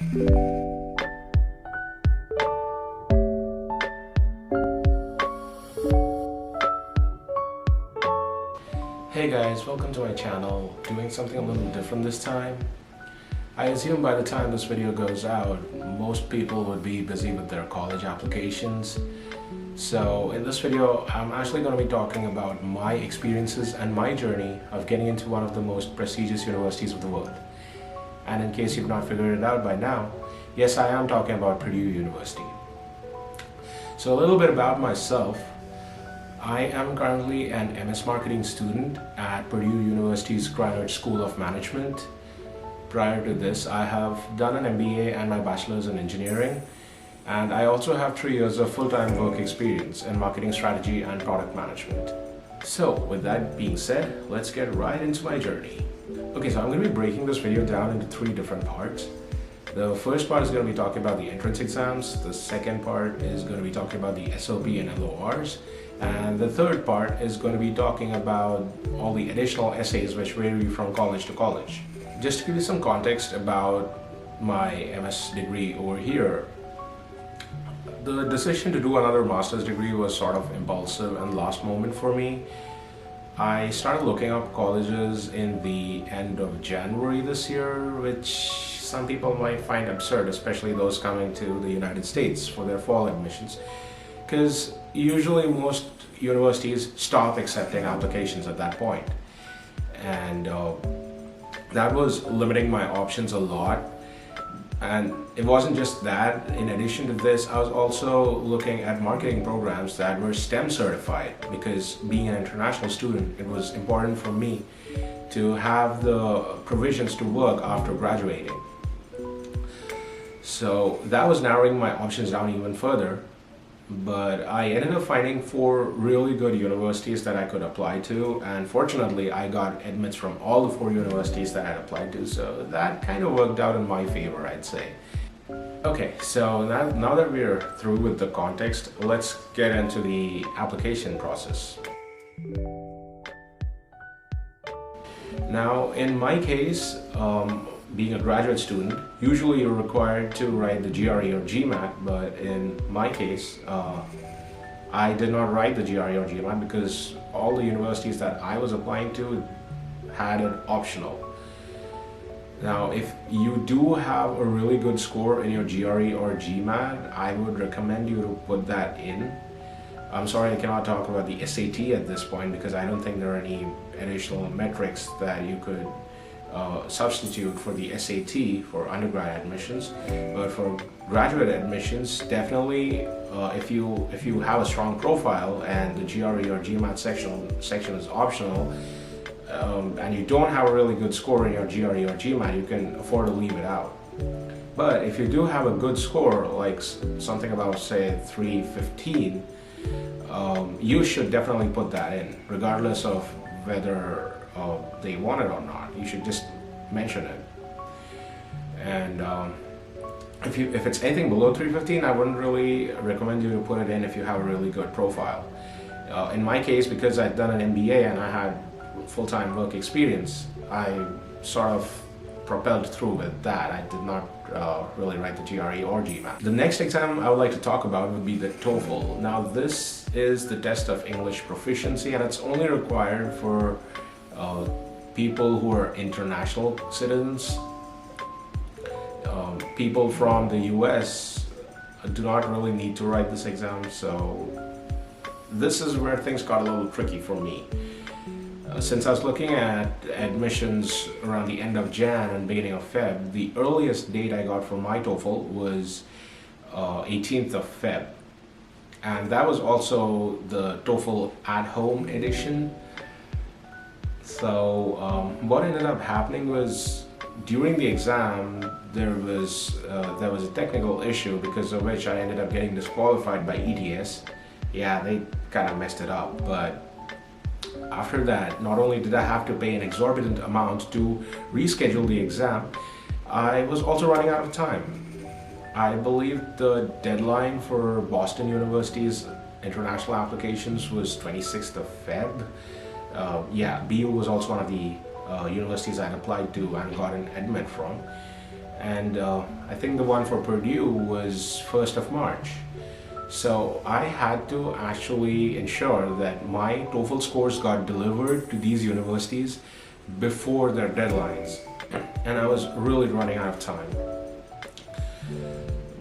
Hey guys, welcome to my channel. Doing something a little different this time. I assume by the time this video goes out, most people would be busy with their college applications. So in this video, I'm actually going to be talking about my experiences and my journey of getting into one of the most prestigious universities of the world. And in case you've not figured it out by now, yes, I am talking about Purdue University. So a little bit about myself. I am currently an MS Marketing student at Purdue University's Graduate School of Management. Prior to this, I have done an MBA and my bachelor's in engineering, and I also have 3 years of full-time work experience in marketing strategy and product management. So with that being said, let's get right into my journey. Okay, so I'm going to be breaking this video down into 3 different parts. The first part is going to be talking about the entrance exams. The second part is going to be talking about the SOP and LORs. And the third part is going to be talking about all the additional essays which vary from college to college. Just to give you some context about my MS degree over here, the decision to do another master's degree was sort of impulsive and last moment for me. I started looking up colleges in the end of January this year, which some people might find absurd, especially those coming to the United States for their fall admissions, because usually most universities stop accepting applications at that point, and that was limiting my options a lot. And it wasn't just that. In addition to this, I was also looking at marketing programs that were STEM certified, because being an international student, it was important for me to have the provisions to work after graduating. So that was narrowing my options down even further. But I ended up finding 4 really good universities that I could apply to, and fortunately I got admits from all the 4 universities that I applied to, so that kind of worked out in my favor, I'd say. Okay, so now that we're through with the context, let's get into the application process. Now, in my case, being a graduate student, usually you're required to write the GRE or GMAT, but in my case, I did not write the GRE or GMAT because all the universities that I was applying to had it optional. Now, if you do have a really good score in your GRE or GMAT, I would recommend you to put that in. I'm sorry I cannot talk about the SAT at this point because I don't think there are any additional metrics that you could substitute for the SAT for undergrad admissions, but for graduate admissions, definitely if you have a strong profile and the GRE or GMAT section is optional, and you don't have a really good score in your GRE or GMAT, you can afford to leave it out. But if you do have a good score, like something about say 315, you should definitely put that in, regardless of whether they want it or not. You should just mention it. And if it's anything below 315, I wouldn't really recommend you to put it in if you have a really good profile. In my case, because I'd done an MBA and I had full-time work experience, I sort of propelled through with that. I did not really write the GRE or GMAT. The next exam I would like to talk about would be the TOEFL. Now, this is the test of English proficiency, and it's only required for people who are international citizens. People from the US do not really need to write this exam, so this is where things got a little tricky for me. Since I was looking at admissions around the end of Jan and beginning of Feb, the earliest date I got for my TOEFL was 18th of Feb. And that was also the TOEFL at-home edition. So what ended up happening was during the exam there was a technical issue because of which I ended up getting disqualified by ETS. Yeah, they kind of messed it up, but after that, not only did I have to pay an exorbitant amount to reschedule the exam, I was also running out of time. I believe the deadline for Boston University's international applications was 26th of Feb. BU was also one of the universities I applied to and got an admit from. and I think the one for Purdue was 1st of March. So I had to actually ensure that my TOEFL scores got delivered to these universities before their deadlines, and I was really running out of time.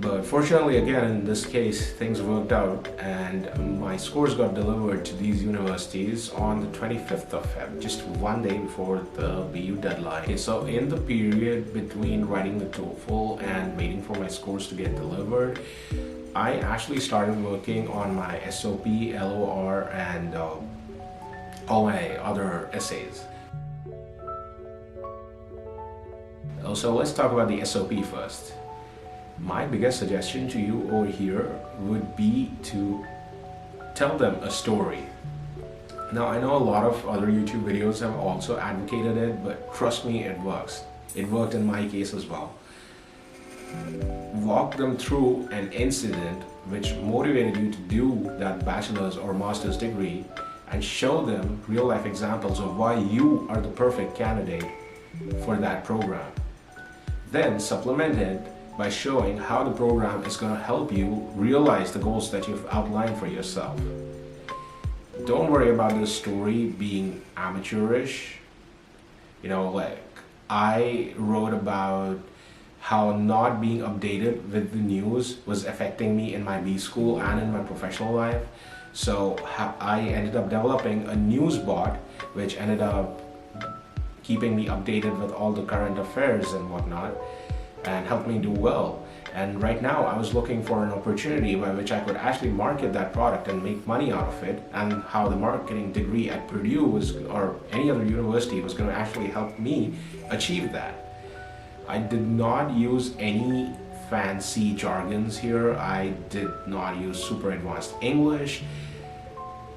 But fortunately, again, in this case, things worked out and my scores got delivered to these universities on the 25th of Feb, just one day before the BU deadline. Okay, so in the period between writing the TOEFL and waiting for my scores to get delivered, I actually started working on my SOP, LOR, and all my other essays. So let's talk about the SOP first. My biggest suggestion to you over here would be to tell them a story. Now, I know a lot of other YouTube videos have also advocated it, but trust me, it works. It worked in my case as well. Walk them through an incident which motivated you to do that bachelor's or master's degree and show them real life examples of why you are the perfect candidate for that program. Then supplement it by showing how the program is going to help you realize the goals that you've outlined for yourself. Don't worry about this story being amateurish. You know, like I wrote about how not being updated with the news was affecting me in my B school and in my professional life. So I ended up developing a news bot which ended up keeping me updated with all the current affairs and whatnot, and helped me do well. And right now I was looking for an opportunity by which I could actually market that product and make money out of it, and how the marketing degree at Purdue was, or any other university, was going to actually help me achieve that. I did not use any fancy jargons here. I did not use super advanced English.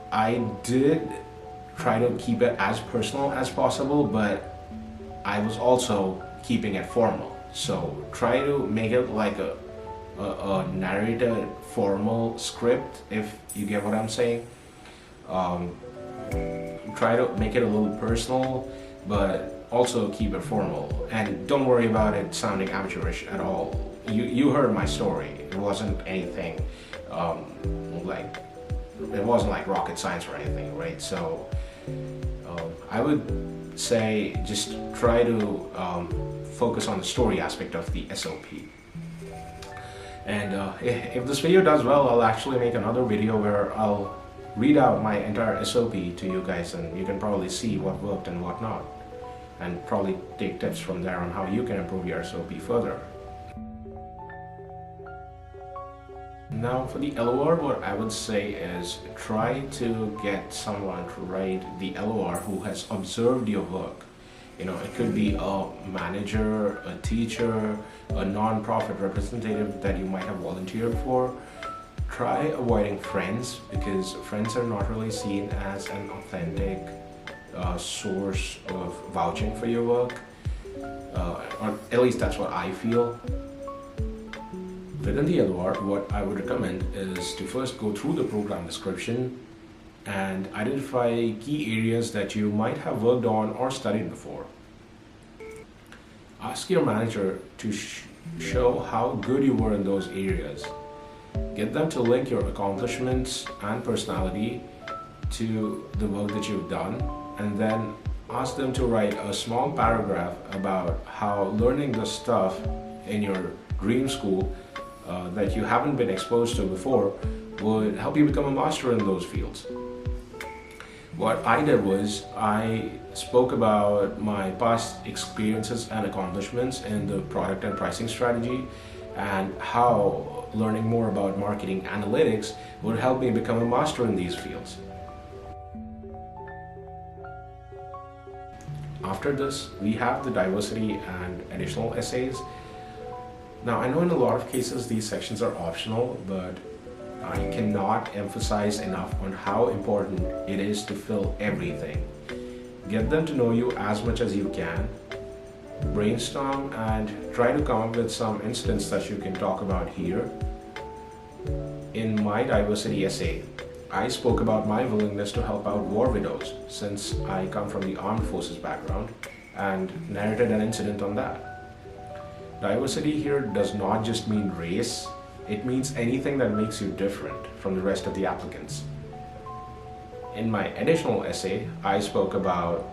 I did try to keep it as personal as possible, but I was also keeping it formal. So try to make it like a narrated formal script, if you get what I'm saying. Try to make it a little personal, but also keep it formal. And don't worry about it sounding amateurish at all. You heard my story. It wasn't anything it wasn't like rocket science or anything, right? So I would say just try to focus on the story aspect of the SOP. And if this video does well, I'll actually make another video where I'll read out my entire SOP to you guys, and you can probably see what worked and what not, and probably take tips from there on how you can improve your SOP further. Now for the LOR, what I would say is try to get someone to write the LOR who has observed your work. You know, it could be a manager, a teacher, a non-profit representative that you might have volunteered for. Try avoiding friends, because friends are not really seen as an authentic source of vouching for your work, or at least that's what I feel. Within the LOR, what I would recommend is to first go through the program description and identify key areas that you might have worked on or studied before. Ask your manager to show how good you were in those areas. Get them to link your accomplishments and personality to the work that you've done, and then ask them to write a small paragraph about how learning the stuff in your dream school that you haven't been exposed to before would help you become a master in those fields. What I did was I spoke about my past experiences and accomplishments in the product and pricing strategy, and how learning more about marketing analytics would help me become a master in these fields. After this, we have the diversity and additional essays. Now, I know in a lot of cases these sections are optional, but I cannot emphasize enough on how important it is to fill everything. Get them to know you as much as you can. Brainstorm and try to come up with some incidents that you can talk about here. In my diversity essay, I spoke about my willingness to help out war widows, since I come from the armed forces background, and narrated an incident on that. Diversity here does not just mean race, it means anything that makes you different from the rest of the applicants. In my additional essay, I spoke about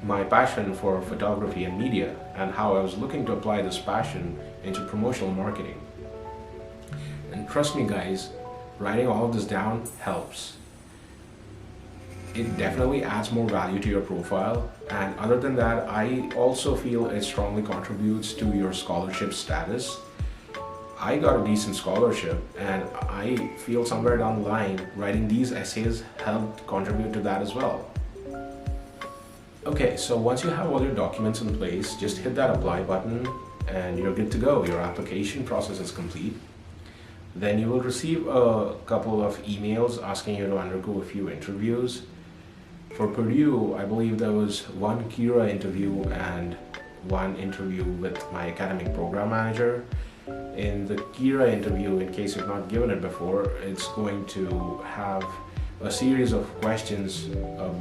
my passion for photography and media and how I was looking to apply this passion into promotional marketing. And trust me guys, writing all of this down helps. It definitely adds more value to your profile, and other than that, I also feel it strongly contributes to your scholarship status. I got a decent scholarship, and I feel somewhere down the line writing these essays helped contribute to that as well. Okay, so once you have all your documents in place, just hit that apply button and you're good to go. Your application process is complete. Then you will receive a couple of emails asking you to undergo a few interviews. For Purdue, I believe there was one Kira interview and one interview with my academic program manager. In the Kira interview, in case you've not given it before, it's going to have a series of questions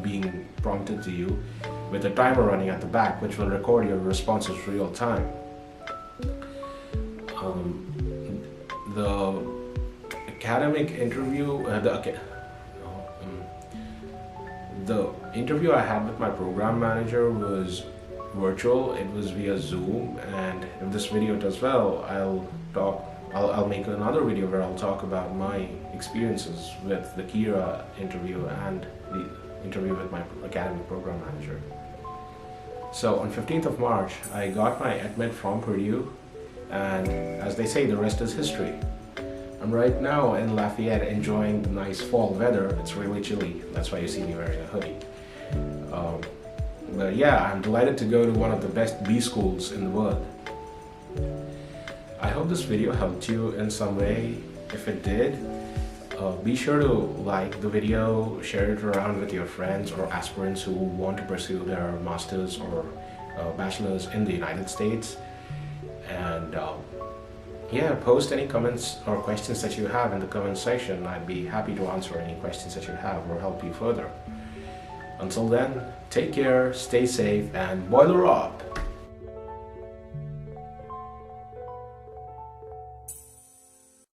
being prompted to you with a timer running at the back, which will record your responses real time. The academic interview, the interview I had with my program manager was virtual. It was via Zoom, and if this video does well, I'll make another video where I'll talk about my experiences with the Kira interview and the interview with my academic program manager. So on 15th of March, I got my admit from Purdue, and as they say, the rest is history. I'm right now in Lafayette enjoying the nice fall weather. It's really chilly, that's why you see me wearing a hoodie. But yeah, I'm delighted to go to one of the best B schools in the world. I hope this video helped you in some way. If it did, be sure to like the video, share it around with your friends or aspirants who want to pursue their master's or bachelor's in the United States. And yeah, post any comments or questions that you have in the comment section. I'd be happy to answer any questions that you have or help you further. Until then, take care, stay safe, and boiler up!